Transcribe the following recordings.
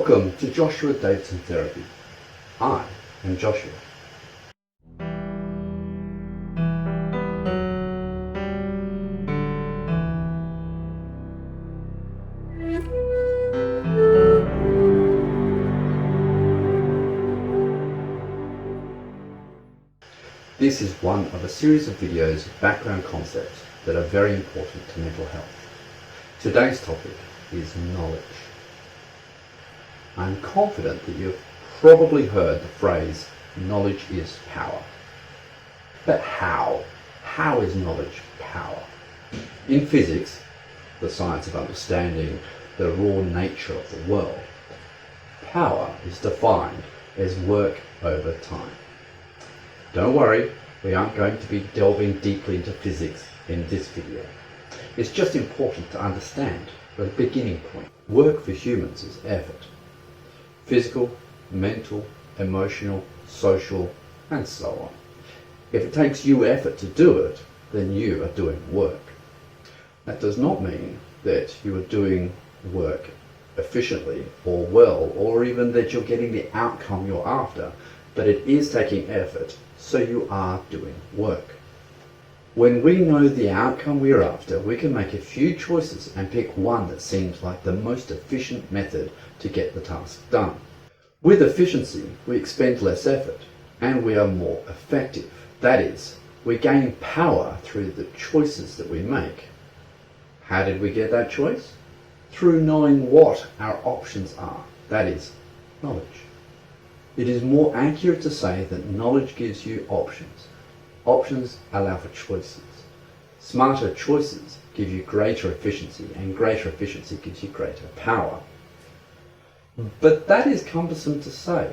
Welcome to Joshua Davidson Therapy. I am Joshua. This is one of a series of videos of background concepts that are very important to mental health. Today's topic is knowledge. I'm confident that you've probably heard the phrase, knowledge is power. But how? How is knowledge power? In physics, the science of understanding the raw nature of the world, power is defined as work over time. Don't worry, we aren't going to be delving deeply into physics in this video. It's just important to understand the beginning point. Work for humans is effort. Physical, mental, emotional, social, and so on. If it takes you effort to do it, then you are doing work. That does not mean that you are doing work efficiently or well, or even that you're getting the outcome you're after, but it is taking effort, so you are doing work. When we know the outcome we're after, we can make a few choices and pick one that seems like the most efficient method to get the task done. With efficiency, we expend less effort and we are more effective. That is, we gain power through the choices that we make. How did we get that choice? Through knowing what our options are. That is, knowledge. It is more accurate to say that knowledge gives you options. Options allow for choices. Smarter choices give you greater efficiency, and greater efficiency gives you greater power. But that is cumbersome to say.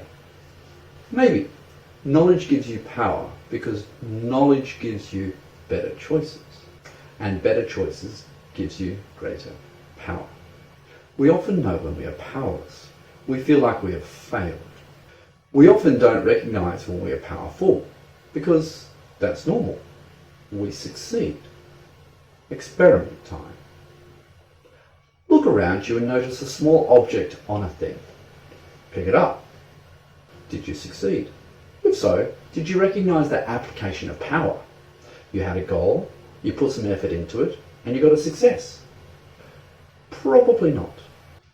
Maybe knowledge gives you power because knowledge gives you better choices, and better choices gives you greater power. We often know when we are powerless. We feel like we have failed. We often don't recognize when we are powerful because that's normal. We succeed. Experiment time. Look around you and notice a small object on a thing. Pick it up. Did you succeed? If so, did you recognize that application of power? You had a goal, you put some effort into it, and you got a success. Probably not.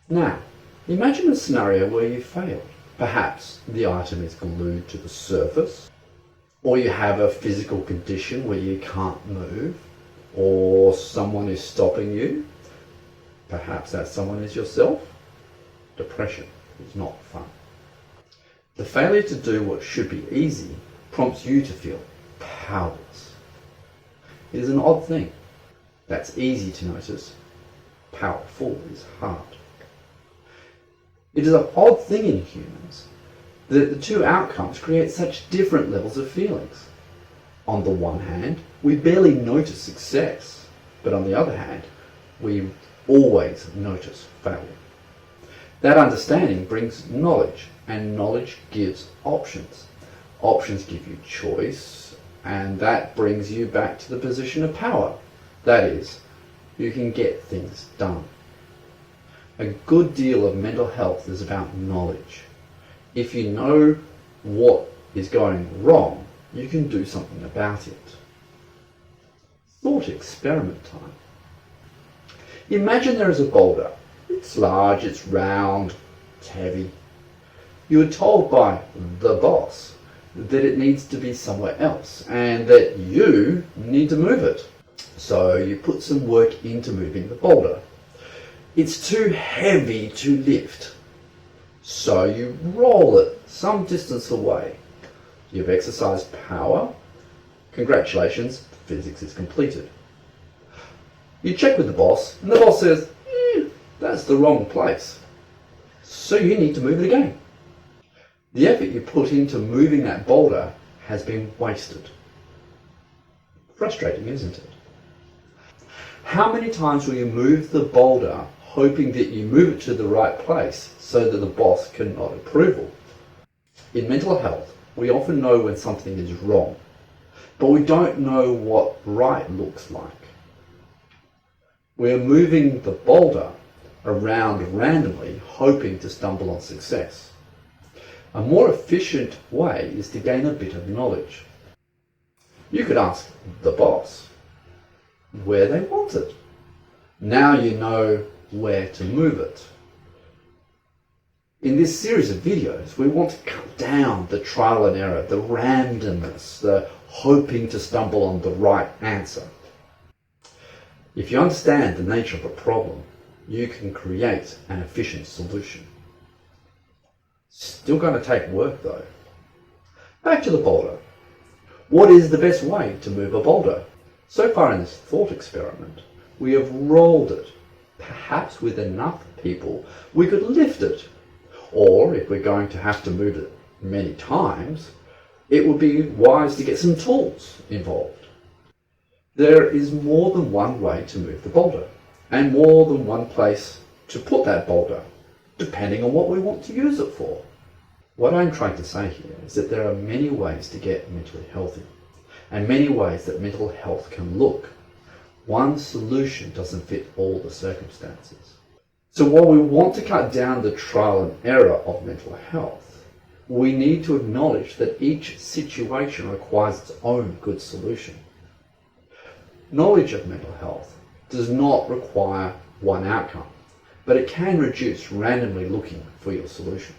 Now, imagine a scenario where you failed. Perhaps the item is glued to the surface, or you have a physical condition where you can't move, or someone is stopping you. Perhaps that someone is yourself. Depression is not fun. The failure to do what should be easy prompts you to feel powerless. It is an odd thing. That's easy to notice. Powerful is hard. It is an odd thing in humans that the two outcomes create such different levels of feelings. On the one hand, we barely notice success, but on the other hand, we always notice failure. That understanding brings knowledge, and knowledge gives options. Options give you choice, and that brings you back to the position of power. That is, you can get things done. A good deal of mental health is about knowledge. If you know what is going wrong, you can do something about it. Thought experiment time. Imagine there is a boulder. It's large, it's round, it's heavy. You are told by the boss that it needs to be somewhere else and that you need to move it. So you put some work into moving the boulder. It's too heavy to lift. So you roll it some distance away. You've exercised power. Congratulations, physics is completed. You check with the boss, and the boss says, that's the wrong place. So you need to move it again. The effort you put into moving that boulder has been wasted. Frustrating, isn't it? How many times will you move the boulder hoping that you move it to the right place so that the boss can nod approval? In mental health, we often know when something is wrong, but we don't know what right looks like. We're moving the boulder, around randomly hoping to stumble on success. A more efficient way is to gain a bit of knowledge. You could ask the boss where they want it. Now you know where to move it. In this series of videos, we want to cut down the trial and error, the randomness, the hoping to stumble on the right answer. If you understand the nature of a problem, you can create an efficient solution. Still going to take work though. Back to the boulder. What is the best way to move a boulder? So far in this thought experiment, we have rolled it. Perhaps with enough people, we could lift it. Or if we're going to have to move it many times, it would be wise to get some tools involved. There is more than one way to move the boulder, and more than one place to put that boulder, depending on what we want to use it for. What I'm trying to say here is that there are many ways to get mentally healthy, and many ways that mental health can look. One solution doesn't fit all the circumstances. So while we want to cut down the trial and error of mental health, we need to acknowledge that each situation requires its own good solution. Knowledge of mental health does not require one outcome, but it can reduce randomly looking for your solution.